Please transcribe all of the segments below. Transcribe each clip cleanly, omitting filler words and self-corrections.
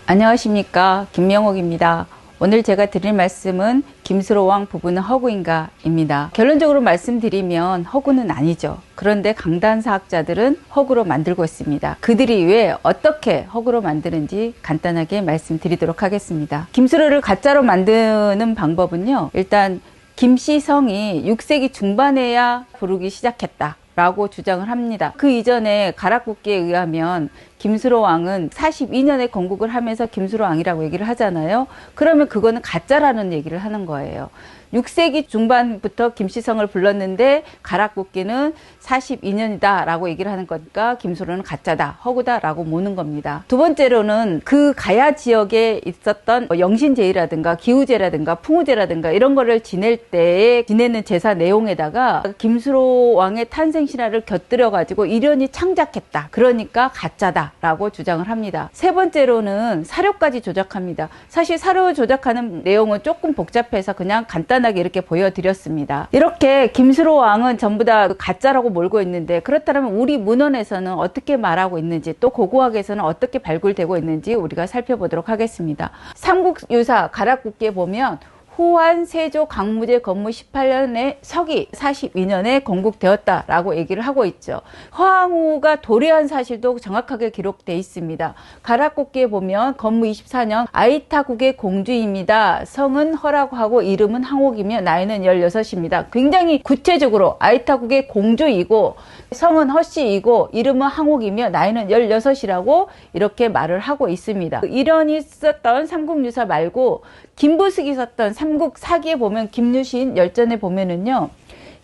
안녕하십니까, 김명옥입니다. 오늘 제가 드릴 말씀은 김수로왕 부부는 허구인가 입니다. 결론적으로 말씀드리면 허구는 아니죠. 그런데 강단사학자들은 허구로 만들고 있습니다. 그들이 왜 어떻게 허구로 만드는지 간단하게 말씀드리도록 하겠습니다. 김수로를 가짜로 만드는 방법은요, 일단 김씨성이 6세기 중반에야 부르기 시작했다 라고 주장을 합니다. 그 이전에 가락국기에 의하면 김수로 왕은 42년에 건국을 하면서 김수로 왕이라고 얘기를 하잖아요. 그러면 그거는 가짜라는 얘기를 하는 거예요. 6세기 중반부터 김씨성을 불렀는데 가락국기는 42년이다 라고 얘기를 하는 거니까 김수로는 가짜다, 허구다 라고 모는 겁니다. 두 번째로는 그 가야 지역에 있었던 영신제의라든가 기우제라든가 풍우제라든가 이런 거를 지낼 때에 지내는 제사 내용에다가 김수로 왕의 탄생 신화를 곁들여 가지고 이련이 창작했다, 그러니까 가짜다 라고 주장을 합니다. 세 번째로는 사료까지 조작합니다. 사실 사료 조작하는 내용은 조금 복잡해서 그냥 간단하게 이렇게 보여드렸습니다. 이렇게 김수로 왕은 전부 다 가짜라고 몰고 있는데, 그렇다면 우리 문헌에서는 어떻게 말하고 있는지, 또 고고학에서는 어떻게 발굴되고 있는지 우리가 살펴보도록 하겠습니다. 삼국유사 가락국기에 보면 후한 세조 강무제 건무 18년에 서기 42년에 건국되었다라고 얘기를 하고 있죠. 허황우가 도래한 사실도 정확하게 기록되어 있습니다. 가락국기에 보면 건무 24년 아이타국의 공주입니다. 성은 허라고 하고 이름은 항옥이며 나이는 16입니다. 굉장히 구체적으로 아이타국의 공주이고 성은 허씨이고 이름은 항옥이며 나이는 16이라고 이렇게 말을 하고 있습니다. 이련이 썼던 삼국유사 말고 김부숙이 썼던 삼국사기에 보면 김유신 열전에 보면은요,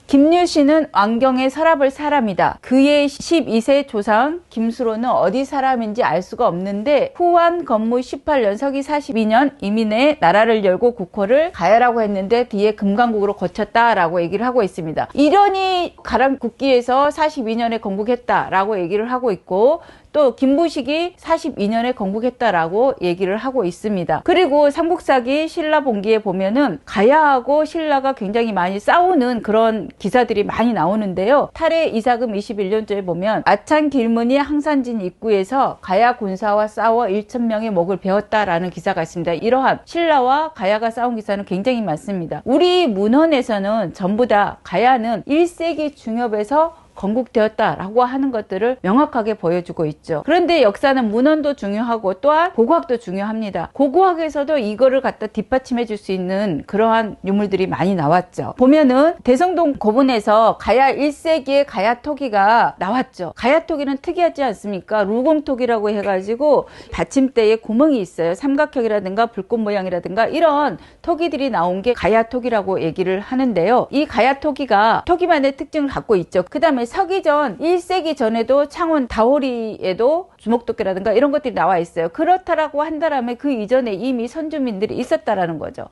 김유신은 왕경의 서랍을 사람이다. 그의 12세 조상 김수로는 어디 사람인지 알 수가 없는데 후한 건무 18년 서기 42년 이민에 나라를 열고 국호를 가야라고 했는데 뒤에 금강국으로 거쳤다라고 얘기를 하고 있습니다. 이련이 가락국기에서 42년에 건국했다라고 얘기를 하고 있고, 또 김부식이 42년에 건국했다라고 얘기를 하고 있습니다. 그리고 삼국사기 신라본기에 보면은 가야하고 신라가 굉장히 많이 싸우는 그런 기사들이 많이 나오는데요. 탈해 이사금 21년조에 보면 아찬 길문이 항산진 입구에서 가야 군사와 싸워 1,000명의 목을 베었다라는 기사가 있습니다. 이러한 신라와 가야가 싸운 기사는 굉장히 많습니다. 우리 문헌에서는 전부 다 가야는 1세기 중엽에서 건국되었다라고 하는 것들을 명확하게 보여주고 있죠. 그런데 역사는 문헌도 중요하고 또한 고고학도 중요합니다. 고고학에서도 이거를 갖다 뒷받침해 줄 수 있는 그러한 유물들이 많이 나왔죠. 보면은 대성동 고분에서 가야 1세기의 가야토기가 나왔죠. 가야토기는 특이하지 않습니까? 루공토기라고 해가지고 받침대에 구멍이 있어요. 삼각형이라든가 불꽃 모양이라든가 이런 토기들이 나온 게 가야토기라고 얘기를 하는데요. 이 가야토기가 토기만의 특징을 갖고 있죠. 그 다음에 서기전 1세기 전에도 창원 다호리에도 주목도끼라든가 이런 것들이 나와 있어요. 그렇다라고 한다면 그 이전에 이미 선주민들이 있었다라는 거죠.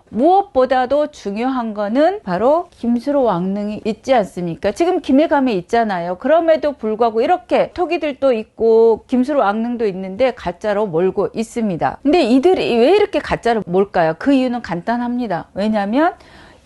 무엇보다도 중요한 거는 바로 김수로 왕릉이 있지 않습니까? 지금 김해감에 있잖아요. 그럼에도 불구하고 이렇게 토기들도 있고 김수로 왕릉도 있는데 가짜로 몰고 있습니다. 근데 이들이 왜 이렇게 가짜로 몰까요? 그 이유는 간단합니다. 왜냐하면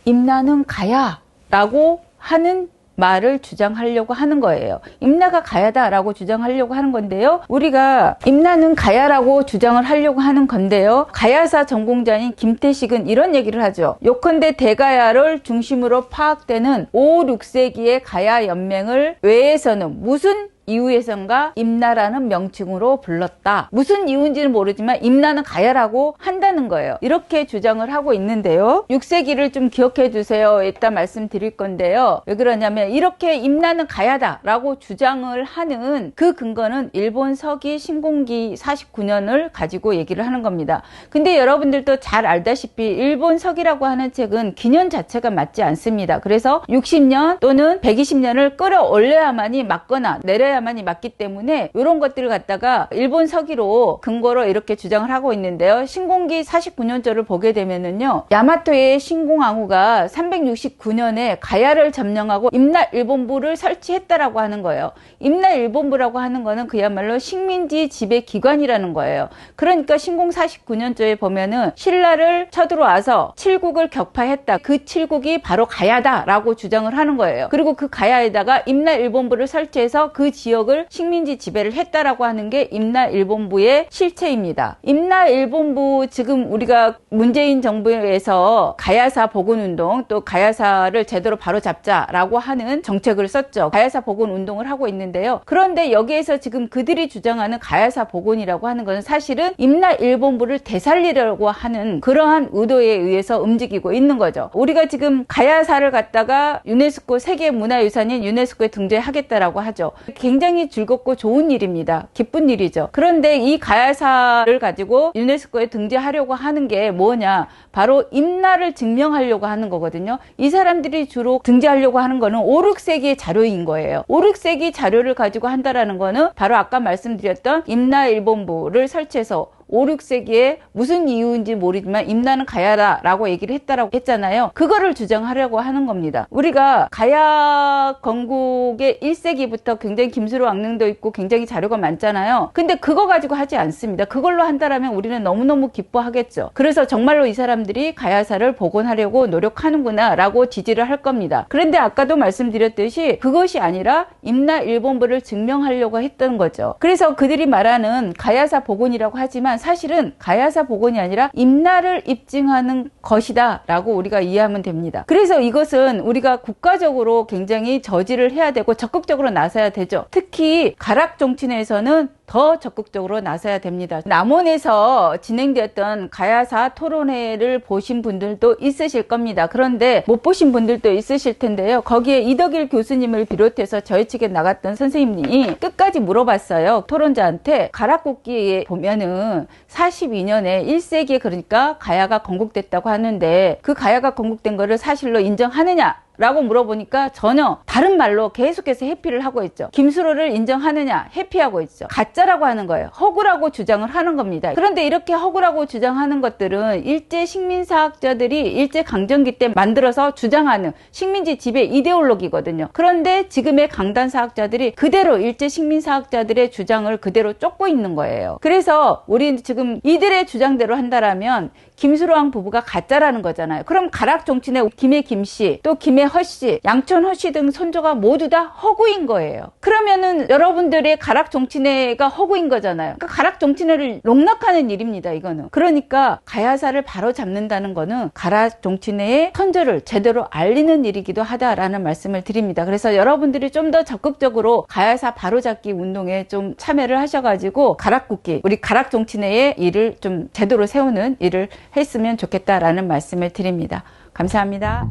임나는 가야라고 하는 말을 주장하려고 하는 거예요. 임나가 가야다라고 주장하려고 하는 건데요. 우리가 임나는 가야라고 주장을 하려고 하는 건데요. 가야사 전공자인 김태식은 이런 얘기를 하죠. 요컨대 대가야를 중심으로 파악되는 5, 6세기의 가야 연맹을 외에서는 무슨 이후에선가 임나라는 명칭으로 불렀다. 무슨 이유인지는 모르지만 임나는 가야라고 한다는 거예요. 이렇게 주장을 하고 있는데요. 6세기를 좀 기억해 주세요. 이따 말씀드릴 건데요. 왜 그러냐면 이렇게 임나는 가야다 라고 주장을 하는 그 근거는 일본 서기 신공기 49년을 가지고 얘기를 하는 겁니다. 근데 여러분들도 잘 알다시피 일본 서기라고 하는 책은 기년 자체가 맞지 않습니다. 그래서 60년 또는 120년을 끌어올려야만이 맞거나 내려야 그래야만이 맞기 때문에 이런 것들을 갖다가 일본 서기로 근거로 이렇게 주장을 하고 있는데요. 신공기 49년조를 보게 되면은요, 야마토의 신공항우가 369년에 가야를 점령하고 임나일본부를 설치했다라고 하는 거예요. 임나일본부라고 하는 거는 그야말로 식민지 지배 기관이라는 거예요. 그러니까 신공 49년조에 보면은 신라를 쳐들어와서 칠국을 격파했다. 그 칠국이 바로 가야다라고 주장을 하는 거예요. 그리고 그 가야에다가 임나일본부를 설치해서 그 지역을 식민지 지배를 했다라고 하는 게 임나일본부의 실체입니다. 임나일본부, 지금 우리가 문재인 정부에서 가야사 복원운동, 또 가야사를 제대로 바로잡자라고 하는 정책을 썼죠. 가야사 복원운동을 하고 있는데요. 그런데 여기에서 지금 그들이 주장하는 가야사 복원이라고 하는 것은 사실은 임나일본부를 되살리려고 하는 그러한 의도에 의해서 움직이고 있는 거죠. 우리가 지금 가야사를 갖다가 유네스코 세계문화유산인 유네스코에 등재하겠다라고 하죠. 굉장히 즐겁고 좋은 일입니다. 기쁜 일이죠. 그런데 이 가야사를 가지고 유네스코에 등재하려고 하는 게 뭐냐, 바로 임나를 증명하려고 하는 거거든요. 이 사람들이 주로 등재하려고 하는 거는 5, 6세기의 자료인 거예요. 5, 6세기 자료를 가지고 한다라는 거는 바로 아까 말씀드렸던 임나일본부를 설치해서 5, 6세기에 무슨 이유인지 모르지만 임나는 가야다라고 얘기를 했다라고 했잖아요. 그거를 주장하려고 하는 겁니다. 우리가 가야 건국의 1세기부터 굉장히 김수로 왕릉도 있고 굉장히 자료가 많잖아요. 근데 그거 가지고 하지 않습니다. 그걸로 한다라면 우리는 너무너무 기뻐하겠죠. 그래서 정말로 이 사람들이 가야사를 복원하려고 노력하는구나 라고 지지를 할 겁니다. 그런데 아까도 말씀드렸듯이 그것이 아니라 임나일본부를 증명하려고 했던 거죠. 그래서 그들이 말하는 가야사 복원이라고 하지만 사실은 가야사 복원이 아니라 임나를 입증하는 것이다 라고 우리가 이해하면 됩니다. 그래서 이것은 우리가 국가적으로 굉장히 저지를 해야 되고 적극적으로 나서야 되죠. 특히 가락정치내에서는 더 적극적으로 나서야 됩니다. 남원에서 진행되었던 가야사 토론회를 보신 분들도 있으실 겁니다. 그런데 못 보신 분들도 있으실 텐데요. 거기에 이덕일 교수님을 비롯해서 저희 측에 나갔던 선생님이 끝까지 물어봤어요. 토론자한테 가락국기에 보면은 42년에 1세기에 그러니까 가야가 건국됐다고 하는데 그 가야가 건국된 거를 사실로 인정하느냐? 라고 물어보니까 전혀 다른 말로 계속해서 회피를 하고 있죠. 김수로를 인정하느냐, 회피하고 있죠. 가짜라고 하는 거예요. 허구라고 주장을 하는 겁니다. 그런데 이렇게 허구라고 주장하는 것들은 일제 식민사학자들이 일제 강점기 때 만들어서 주장하는 식민지 지배 이데올로기거든요. 그런데 지금의 강단사학자들이 그대로 일제 식민사학자들의 주장을 그대로 쫓고 있는 거예요. 그래서 우리는 지금 이들의 주장대로 한다라면 김수로왕 부부가 가짜라는 거잖아요. 그럼 가락정치내 김해 김씨, 또 김해 허씨, 양촌 허씨 등 선조가 모두 다 허구인 거예요. 그러면은 여러분들의 가락정치내가 허구인 거잖아요. 그러니까 가락정치내를 농락하는 일입니다, 이거는. 그러니까 가야사를 바로 잡는다는 거는 가락정치내의 선조를 제대로 알리는 일이기도 하다라는 말씀을 드립니다. 그래서 여러분들이 좀 더 적극적으로 가야사 바로잡기 운동에 좀 참여를 하셔가지고 가락국기, 우리 가락정치내의 일을 좀 제대로 세우는 일을 했으면 좋겠다라는 말씀을 드립니다. 감사합니다.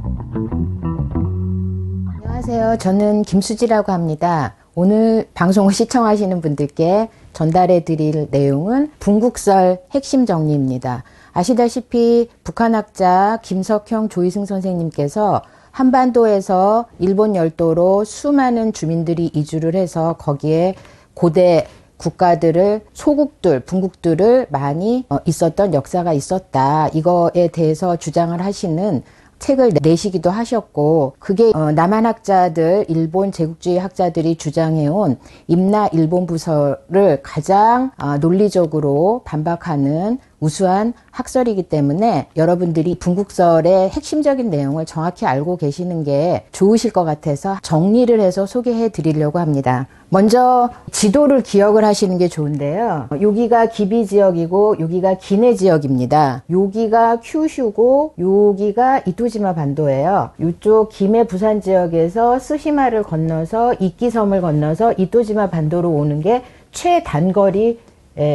안녕하세요. 저는 김수지라고 합니다. 오늘 방송을 시청하시는 분들께 전달해 드릴 내용은 분국설 핵심 정리입니다. 아시다시피 북한학자 김석형 조이승 선생님께서 한반도에서 일본 열도로 수많은 주민들이 이주를 해서 거기에 고대 국가들을, 소국들, 분국들을 많이 있었던 역사가 있었다. 이거에 대해서 주장을 하시는 책을 내시기도 하셨고, 그게 남한학자들, 일본 제국주의 학자들이 주장해온 임나일본부설을 가장 논리적으로 반박하는 우수한 학설이기 때문에 여러분들이 분국설의 핵심적인 내용을 정확히 알고 계시는 게 좋으실 것 같아서 정리를 해서 소개해 드리려고 합니다. 먼저 지도를 기억을 하시는 게 좋은데요. 여기가 기비 지역이고 여기가 기내 지역입니다. 여기가 큐슈고 여기가 이토지마 반도예요. 이쪽 김해 부산 지역에서 스시마를 건너서 이끼섬을 건너서 이토지마 반도로 오는 게 최단거리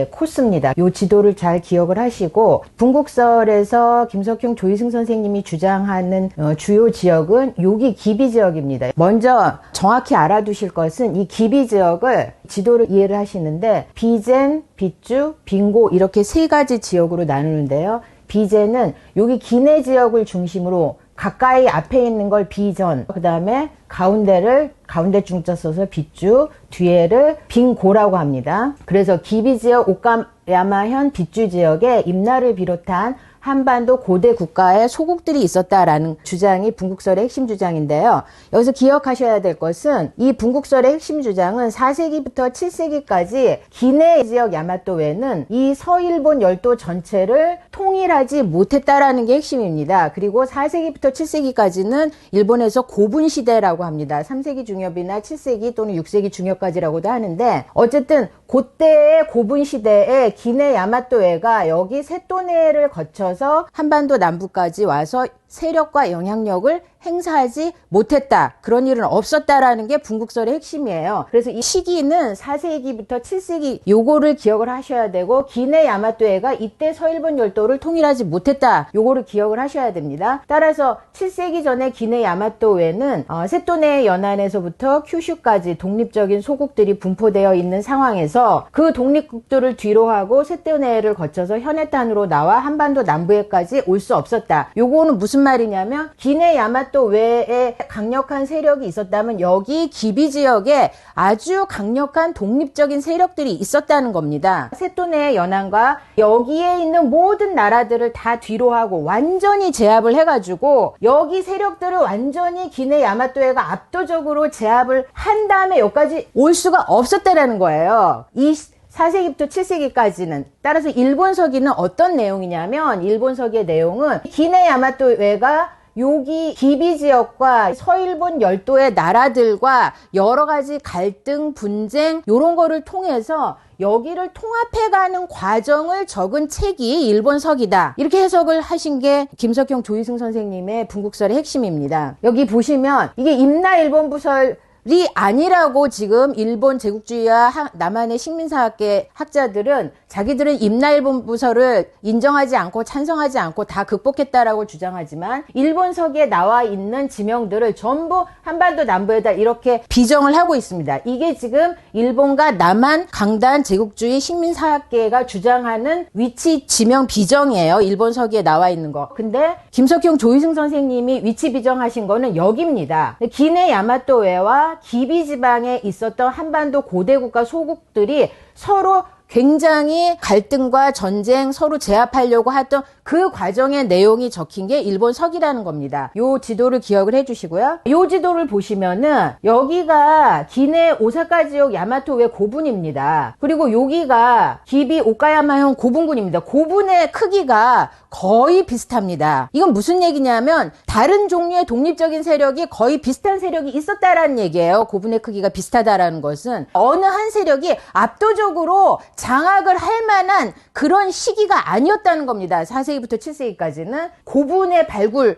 코스입니다. 이 지도를 잘 기억을 하시고, 분국설에서 김석형 조이승 선생님이 주장하는 주요 지역은 여기 기비 지역입니다. 먼저 정확히 알아두실 것은 이 기비 지역을 지도를 이해를 하시는데 비젠, 빗주, 빙고 이렇게 세 가지 지역으로 나누는데요. 비젠은 여기 기내 지역을 중심으로 가까이 앞에 있는 걸 비전, 그 다음에 가운데 중자 써서 빗주, 뒤에를 빙고라고 합니다. 그래서 기비지역 오카야마현 빗주 지역에 임나를 비롯한 한반도 고대 국가의 소국들이 있었다라는 주장이 분국설의 핵심 주장인데요. 여기서 기억하셔야 될 것은 이 분국설의 핵심 주장은 4세기부터 7세기까지 기내 지역 야마토 외는 이 서일본 열도 전체를 통일하지 못했다라는 게 핵심입니다. 그리고 4세기부터 7세기까지는 일본에서 고분 시대라고 합니다. 3세기 중엽이나 7세기 또는 6세기 중엽까지라고도 하는데 어쨌든 그때의 고분 시대에 기내 야마토해가 여기 세토네를 거쳐서 한반도 남부까지 와서 세력과 영향력을 행사하지 못했다. 그런 일은 없었다라는 게 분국설의 핵심이에요. 그래서 이 시기는 4세기부터 7세기 요거를 기억을 하셔야 되고 기내 야마토해가 이때 서일본 열도를 통일하지 못했다. 요거를 기억을 하셔야 됩니다. 따라서 7세기 전에 기내 야마토해는 세토네 연안에서부터 큐슈까지 독립적인 소국들이 분포되어 있는 상황에서 그 독립국들을 뒤로하고 세토네를 거쳐서 현해탄으로 나와 한반도 남부에까지 올 수 없었다. 요거는 무슨 말이냐면 기내 야마토 외에 강력한 세력이 있었다면 여기 기비 지역에 아주 강력한 독립적인 세력들이 있었다는 겁니다. 세토네 연안과 여기에 있는 모든 나라들을 다 뒤로하고 완전히 제압을 해가지고 여기 세력들을 완전히 기내 야마토해가 압도적으로 제압을 한 다음에 여기까지 올 수가 없었다라는 거예요. 이 4세기부터 7세기까지는. 따라서 일본서기는 어떤 내용이냐면 일본서기의 내용은 기내 야마토해가 여기 기비 지역과 서일본 열도의 나라들과 여러 가지 갈등, 분쟁 이런 거를 통해서 여기를 통합해가는 과정을 적은 책이 일본서기다. 이렇게 해석을 하신 게 김석형 조희승 선생님의 분국설의 핵심입니다. 여기 보시면 이게 임나 일본부설 이 아니라고 지금 일본 제국주의와 남한의 식민사학계 학자들은 자기들은 임나일본 부서를 인정하지 않고 찬성하지 않고 다 극복했다라고 주장하지만 일본서기에 나와 있는 지명들을 전부 한반도 남부에다 이렇게 비정을 하고 있습니다. 이게 지금 일본과 남한 강단 제국주의 식민사학계가 주장하는 위치 지명 비정이에요. 일본서기에 나와 있는 거. 근데 김석형 조희승 선생님이 위치 비정하신 거는 여기입니다. 기내 야마토해와 기비 지방에 있었던 한반도 고대국가 소국들이 서로 굉장히 갈등과 전쟁 서로 제압하려고 했던 그 과정의 내용이 적힌 게 일본 서기라는 겁니다. 요 지도를 기억을 해주시고요. 요 지도를 보시면은 여기가 기내 오사카 지역 야마토해 고분입니다. 그리고 여기가 기비 오카야마현 고분군입니다. 고분의 크기가 거의 비슷합니다. 이건 무슨 얘기냐면 다른 종류의 독립적인 세력이 거의 비슷한 세력이 있었다라는 얘기예요. 고분의 크기가 비슷하다라는 것은 어느 한 세력이 압도적으로 장악을 할 만한 그런 시기가 아니었다는 겁니다. 4세기부터 7세기까지는 고분의 발굴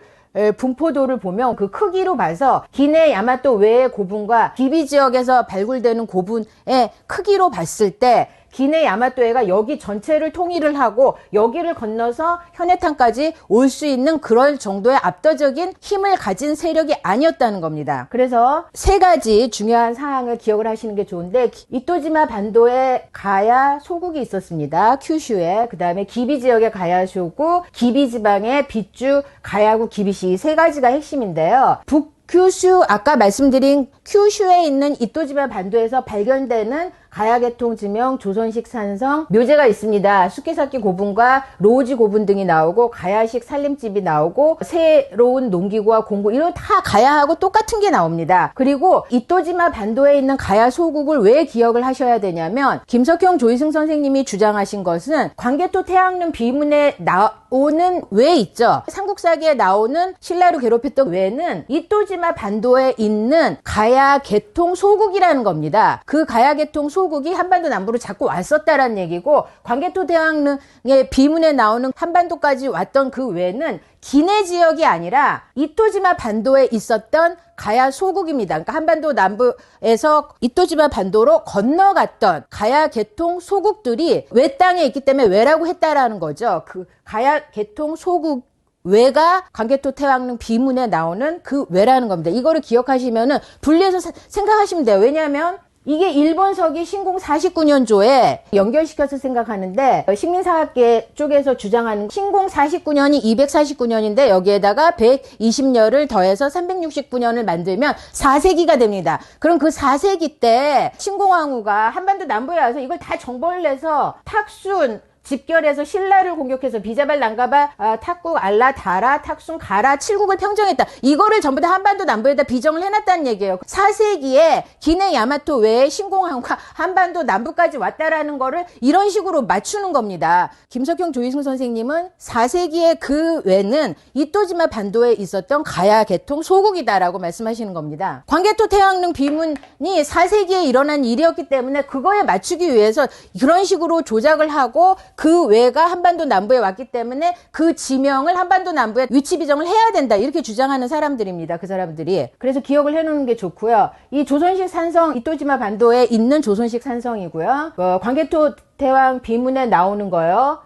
분포도를 보면 그 크기로 봐서 기내 야마토 외의 고분과 기비 지역에서 발굴되는 고분의 크기로 봤을 때 기내 야마토해가 여기 전체를 통일을 하고 여기를 건너서 현해탄까지 올 수 있는 그럴 정도의 압도적인 힘을 가진 세력이 아니었다는 겁니다. 그래서 세 가지 중요한 사항을 기억을 하시는 게 좋은데 이토지마 반도에 가야 소국이 있었습니다. 큐슈에. 그 다음에 기비 지역의 가야 소국, 기비 지방의 빗주, 가야구, 기비시 세 가지가 핵심인데요. 큐슈 아까 말씀드린 큐슈에 있는 이토지마 반도에서 발견되는 가야계통 지명, 조선식 산성, 묘제가 있습니다. 수케사키 고분과 로우지 고분 등이 나오고 가야식 살림집이 나오고 새로운 농기구와 공구 이런 다 가야하고 똑같은 게 나옵니다. 그리고 이토지마 반도에 있는 가야 소국을 왜 기억을 하셔야 되냐면 김석형 조희승 선생님이 주장하신 것은 광개토 태양릉 비문에 나오는 외 있죠. 삼국사기에 나오는 신라를 괴롭혔던 외는 이토지마 반도에 있는 가야계통 소국이라는 겁니다. 그 가야계통 소국이 한반도 남부로 자꾸 왔었다라는 얘기고 광개토 대왕릉의 비문에 나오는 한반도까지 왔던 그 외는 기내 지역이 아니라 이토지마 반도에 있었던 가야 소국입니다. 그러니까 한반도 남부에서 이토지마 반도로 건너갔던 가야 계통 소국들이 외 땅에 있기 때문에 외라고 했다라는 거죠. 그 가야 계통 소국 외가 광개토 태왕릉 비문에 나오는 그 외라는 겁니다. 이거를 기억하시면은 분리해서 생각하시면 돼요. 왜냐하면 이게 일본서기 신공 49년조에 연결시켜서 생각하는데 식민사학계 쪽에서 주장하는 신공 49년이 249년인데 여기에다가 120년을 더해서 369년을 만들면 4세기가 됩니다. 그럼 그 4세기 때 신공왕후가 한반도 남부에 와서 이걸 다 정벌을 해서 탁순 집결해서 신라를 공격해서 비자발 난가바 탁국 알라 다라 탁순 가라 칠국을 평정했다. 이거를 전부 다 한반도 남부에다 비정을 해놨다는 얘기예요. 4세기에 기내 야마토 외에 신공항과 한반도 남부까지 왔다라는 거를 이런 식으로 맞추는 겁니다. 김석형 조희승 선생님은 4세기의 그 외는 이토지마 반도에 있었던 가야 개통 소국이다라고 말씀하시는 겁니다. 광개토 태왕릉 비문이 4세기에 일어난 일이었기 때문에 그거에 맞추기 위해서 그런 식으로 조작을 하고 그 외가 한반도 남부에 왔기 때문에 그 지명을 한반도 남부에 위치 비정을 해야 된다 이렇게 주장하는 사람들입니다. 그 사람들이. 그래서 기억을 해놓는 게 좋고요. 이 조선식 산성 이토지마 반도에 있는 조선식 산성이고요. 광개토 대왕 비문에 나오는 거요.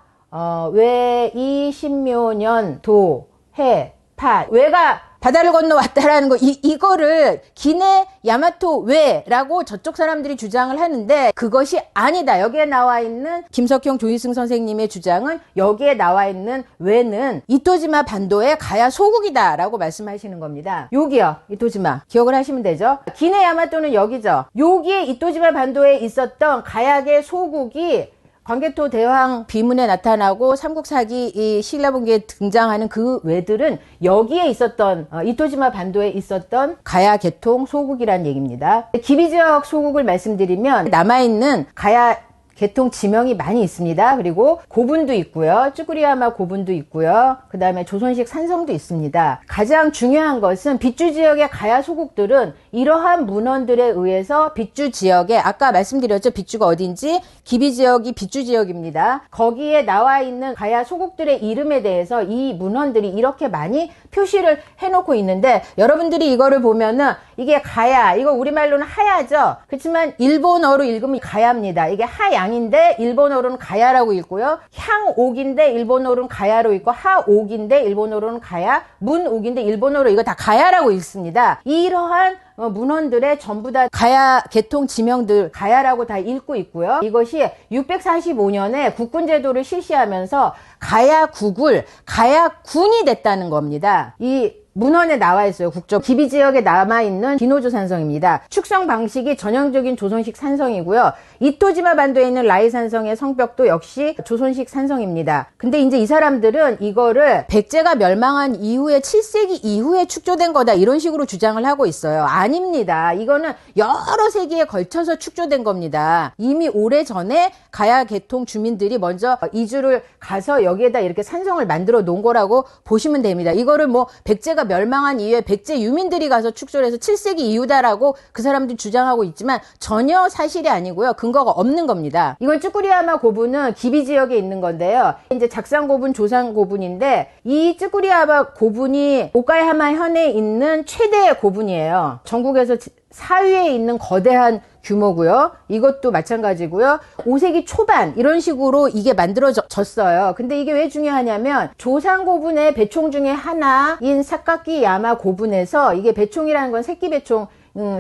외 이신묘년 도해 파 외가 바다를 건너왔다라는 거, 이거를 기내 야마토 외라고 저쪽 사람들이 주장을 하는데 그것이 아니다. 여기에 나와 있는 김석형 조희승 선생님의 주장은 여기에 나와 있는 외는 이토지마 반도의 가야 소국이다라고 말씀하시는 겁니다. 여기요, 이토지마. 기억을 하시면 되죠. 기내 야마토는 여기죠. 여기에 이토지마 반도에 있었던 가야의 소국이 광개토 대왕 비문에 나타나고 삼국사기 이 신라분기에 등장하는 그 외들은 여기에 있었던 이토지마 반도에 있었던 가야 개통 소국이라는 얘기입니다. 기비지역 소국을 말씀드리면 남아있는 가야 개통 지명이 많이 있습니다. 그리고 고분도 있고요. 쭈꾸리야마 고분도 있고요. 그 다음에 조선식 산성도 있습니다. 가장 중요한 것은 빗주 지역의 가야 소국들은 이러한 문헌들에 의해서 빗주 지역에 아까 말씀드렸죠. 빗주가 어딘지 기비 지역이 빗주 지역입니다. 거기에 나와 있는 가야 소국들의 이름에 대해서 이 문헌들이 이렇게 많이 표시를 해놓고 있는데 여러분들이 이거를 보면은 이게 가야, 이거 우리말로는 하야죠. 그렇지만 일본어로 읽으면 가야입니다. 이게 하양인데 일본어로는 가야라고 읽고요. 향옥인데 일본어로는 가야로 읽고 하옥인데 일본어로는 가야, 문옥인데 일본어로 이거 다 가야라고 읽습니다. 이러한 문헌들의 전부 다 가야 개통 지명들 가야라고 다 읽고 있고요. 이것이 645년에 국군제도를 실시하면서 가야국을 가야군이 됐다는 겁니다. 이 문헌에 나와 있어요. 국적 기비지역에 남아있는 기노조 산성입니다. 축성 방식이 전형적인 조선식 산성이고요. 이토지마 반도에 있는 라이 산성의 성벽도 역시 조선식 산성입니다. 근데 이제 이 사람들은 이거를 백제가 멸망한 이후에 7세기 이후에 축조된 거다 이런 식으로 주장을 하고 있어요. 아닙니다. 이거는 여러 세기에 걸쳐서 축조된 겁니다. 이미 오래전에 가야 개통 주민들이 먼저 이주를 가서 여기에다 이렇게 산성을 만들어 놓은 거라고 보시면 됩니다. 이거를 뭐 백제가 멸망한 이후에 백제 유민들이 가서 축소를 해서 7세기 이후다라고 그 사람들이 주장하고 있지만 전혀 사실이 아니고요. 근거가 없는 겁니다. 이건 쭈꾸리야마 고분은 기비 지역에 있는 건데요. 이제 작산 고분, 조산 고분인데 이 쭈꾸리야마 고분이 오카야마 현에 있는 최대의 고분이에요. 전국에서 4위에 있는 거대한 규모고요. 이것도 마찬가지고요. 5세기 초반 이런 식으로 이게 만들어졌어요. 근데 이게 왜 중요하냐면 조상 고분의 배총 중에 하나인 사카키 야마 고분에서 이게 배총이라는 건 새끼 배총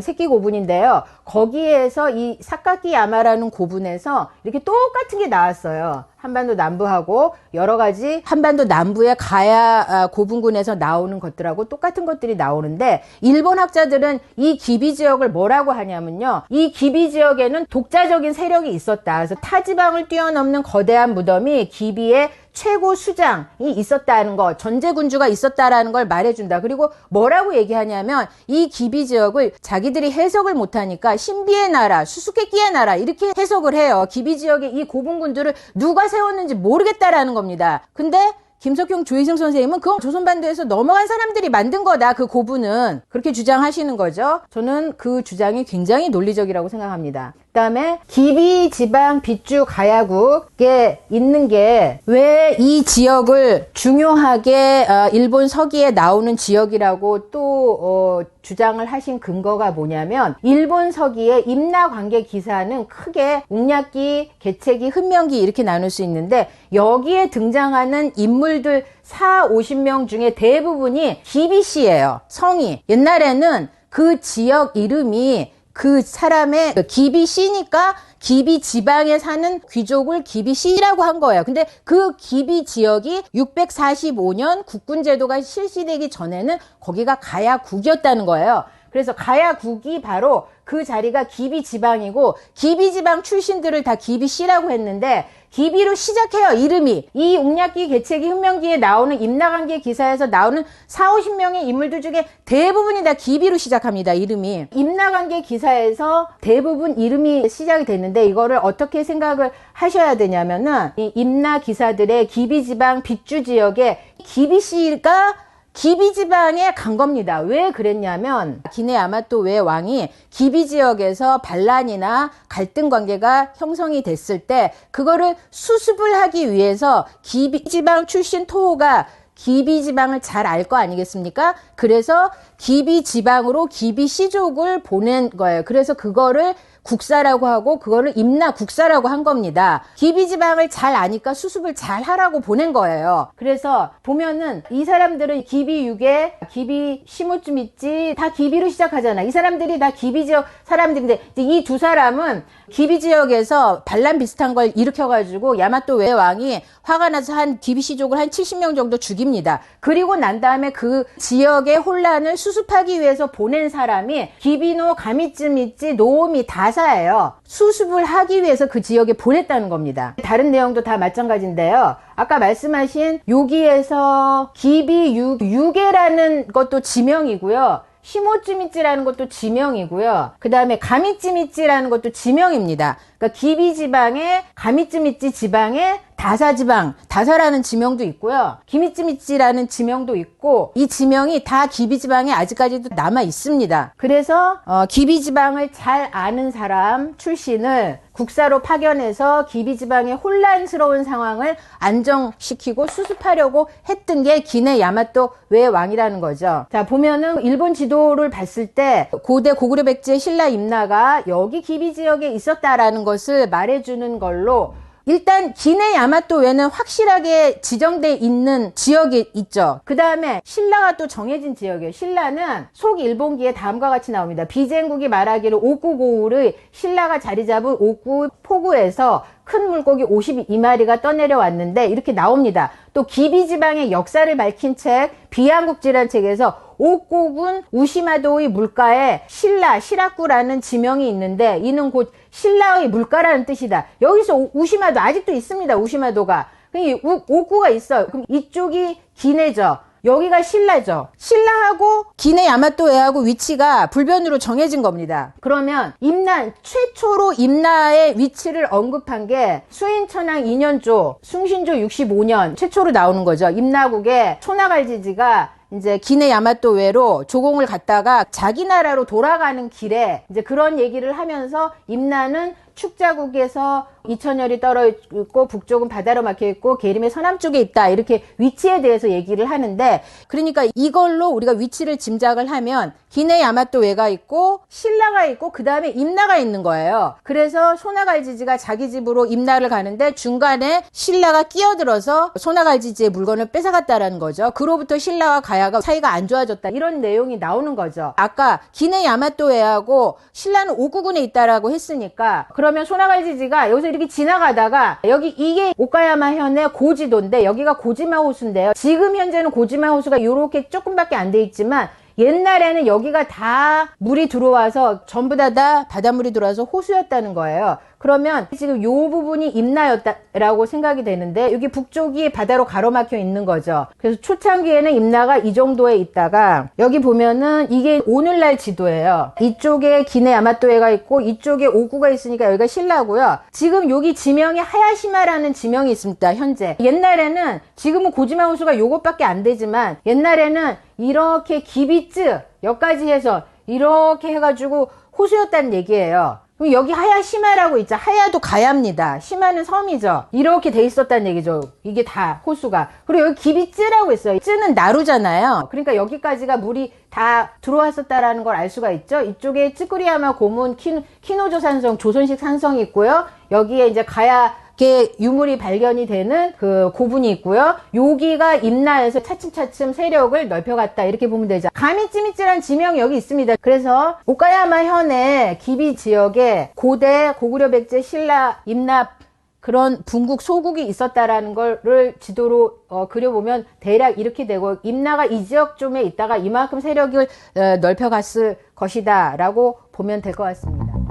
새끼 고분인데요. 거기에서 이 사카키 야마라는 고분에서 이렇게 똑같은 게 나왔어요. 한반도 남부하고 여러 가지 한반도 남부의 가야 고분군에서 나오는 것들하고 똑같은 것들이 나오는데 일본 학자들은 이 기비 지역을 뭐라고 하냐면요. 이 기비 지역에는 독자적인 세력이 있었다. 그래서 타지방을 뛰어넘는 거대한 무덤이 기비의 최고 수장이 있었다는 거, 전제군주가 있었다라는 걸 말해준다. 그리고 뭐라고 얘기하냐면 이 기비 지역을 자기들이 해석을 못하니까 신비의 나라, 수수께끼의 나라 이렇게 해석을 해요. 기비 지역의 이 고분군들을 누가 세웠는지 모르겠다라는 겁니다. 근데 김석형 조희승 선생님은 그건 조선반도에서 넘어간 사람들이 만든 거다. 그 고분은 그렇게 주장하시는 거죠. 저는 그 주장이 굉장히 논리적이라고 생각합니다. 그 다음에 기비 지방 빗주 가야국에 있는 게 왜 이 지역을 중요하게 일본 서기에 나오는 지역이라고 또 주장을 하신 근거가 뭐냐면 일본 서기의 임나관계 기사는 크게 웅략기, 개체기, 흠명기 이렇게 나눌 수 있는데 여기에 등장하는 인물들 40-50명 중에 대부분이 기비씨예요. 성이. 옛날에는 그 지역 이름이 그 사람의 기비씨니까 기비 지방에 사는 귀족을 기비씨라고 한 거예요. 근데 그 기비 지역이 645년 국군제도가 실시되기 전에는 거기가 가야국이었다는 거예요. 그래서 가야국이 바로 그 자리가 기비 지방이고 기비 지방 출신들을 다 기비씨라고 했는데 기비로 시작해요, 이름이. 이 웅략기 개체기 흠명기에 나오는 임나간기 기사에서 나오는 40~50명의 인물들 중에 대부분이 다 기비로 시작합니다, 이름이. 임나간기 기사에서 대부분 이름이 시작이 됐는데 이거를 어떻게 생각을 하셔야 되냐면은 이 임나 기사들의 기비 지방 빗주 지역에 기비씨가 기비지방에 간 겁니다. 왜 그랬냐면 기네 야마토 외 왕이 기비지역에서 반란이나 갈등 관계가 형성이 됐을 때 그거를 수습을 하기 위해서 기비지방 출신 토호가 기비지방을 잘 알 거 아니겠습니까? 그래서 기비지방으로 기비씨족을 보낸 거예요. 그래서 그거를 국사라고 하고 그거를 임나국사라고 한 겁니다. 기비지방을 잘 아니까 수습을 잘 하라고 보낸 거예요. 그래서 보면은 이 사람들은 기비유계, 기비시무쯔미찌 다 기비로 시작하잖아. 이 사람들이 다 기비지역 사람들인데 이 두 사람은 기비지역에서 반란 비슷한 걸 일으켜가지고 야마토 외 왕이 화가 나서 한 기비시족을 한 70명 정도 죽입니다. 그리고 난 다음에 그 지역의 혼란을 수습하기 위해서 보낸 사람이 기비노 가미쯔미찌 노오미 다사예요. 수습을 하기 위해서 그 지역에 보냈다는 겁니다. 다른 내용도 다 마찬가지인데요. 아까 말씀하신 여기에서 기비유계라는 것도 지명이고요. 시모찌미찌라는 것도 지명이고요. 그 다음에 가미찌미찌라는 것도 지명입니다. 그러니까 기비지방에 가미찌미찌 지방에 다사지방, 다사라는 지명도 있고요. 기미찌미찌라는 지명도 있고 이 지명이 다 기비지방에 아직까지도 남아 있습니다. 그래서 기비지방을 잘 아는 사람 출신을 국사로 파견해서 기비지방의 혼란스러운 상황을 안정시키고 수습하려고 했던 게 기네 야마토 외 왕이라는 거죠. 자, 보면은 일본 지도를 봤을 때 고대 고구려 백제 신라 임나가 여기 기비지역에 있었다라는 것을 말해주는 걸로 일단 기네 야마토 외는 확실하게 지정돼 있는 지역이 있죠. 그 다음에 신라가 또 정해진 지역이에요. 신라는 속일본기에 다음과 같이 나옵니다. 비쟁국이 말하기를 옥구고우의 신라가 자리 잡은 옥구 포구에서 큰 물고기 52마리가 떠내려왔는데 이렇게 나옵니다. 또 기비지방의 역사를 밝힌 책 비한국지라는 책에서 옥고군 우시마도의 물가에 신라, 시라쿠라는 지명이 있는데 이는 곧 신라의 물가라는 뜻이다. 여기서 우시마도 아직도 있습니다. 우시마도가. 옥구가 있어요. 그럼 이쪽이 기내죠. 여기가 신라죠. 신라하고 기네 야마토에하고 위치가 불변으로 정해진 겁니다. 그러면 최초로 임나의 위치를 언급한 게 수인천왕 2년조, 숭신조 65년 최초로 나오는 거죠. 임나국의 소나갈지지가 이제 기네 야마토 외로 조공을 갔다가 자기 나라로 돌아가는 길에 이제 그런 얘기를 하면서 임나는 축자국에서 2000열이 떨어 있고 북쪽은 바다로 막혀 있고 계림의 서남쪽에 있다. 이렇게 위치에 대해서 얘기를 하는데 그러니까 이걸로 우리가 위치를 짐작을 하면 기네 야마토 외가 있고 신라가 있고 그 다음에 임나가 있는 거예요. 그래서 소나갈지지가 자기 집으로 임나를 가는데 중간에 신라가 끼어들어서 소나갈지지의 물건을 뺏어갔다라는 거죠. 그로부터 신라와 가야가 사이가 안 좋아졌다. 이런 내용이 나오는 거죠. 아까 기네 야마토 외하고 신라는 옥구군에 있다라고 했으니까 그러면 소나갈지지가 여기서 이렇게 지나가다가 여기 이게 오카야마 현의 고지도인데 여기가 고지마 호수인데요. 지금 현재는 고지마 호수가 이렇게 조금밖에 안 돼 있지만 옛날에는 여기가 다 물이 들어와서 전부 다 바닷물이 들어와서 호수였다는 거예요. 그러면 지금 요 부분이 임나였다라고 생각이 되는데 여기 북쪽이 바다로 가로막혀 있는 거죠. 그래서 초창기에는 임나가 이 정도에 있다가 여기 보면은 이게 오늘날 지도예요. 이쪽에 기네 야마토에가 있고 이쪽에 옥구가 있으니까 여기가 신라고요. 지금 여기 지명이 하야시마라는 지명이 있습니다. 현재. 옛날에는 지금은 고지마 호수가 요것밖에 안 되지만 옛날에는 이렇게 기비쯔 여기까지 해서 이렇게 해가지고 호수였다는 얘기예요. 그럼 여기 하야시마라고 있죠. 하야도 가야입니다. 시마는 섬이죠. 이렇게 돼 있었다는 얘기죠. 이게 다 호수가. 그리고 여기 기비쯔라고 있어요. 쯔는 나루잖아요. 그러니까 여기까지가 물이 다 들어왔었다라는 걸 알 수가 있죠. 이쪽에 츠쿠리야마 고문 키노조 산성, 조선식 산성이 있고요. 여기에 이제 가야 이렇게 유물이 발견이 되는 그 고분이 있고요. 여기가 임나에서 차츰차츰 세력을 넓혀갔다 이렇게 보면 되죠. 가미찌미찌란 지명이 여기 있습니다. 그래서 오카야마 현의 기비 지역에 고대 고구려 백제 신라 임나 그런 분국 소국이 있었다라는 거를 지도로 그려보면 대략 이렇게 되고 임나가 이 지역쯤에 있다가 이만큼 세력을 넓혀갔을 것이다 라고 보면 될 것 같습니다.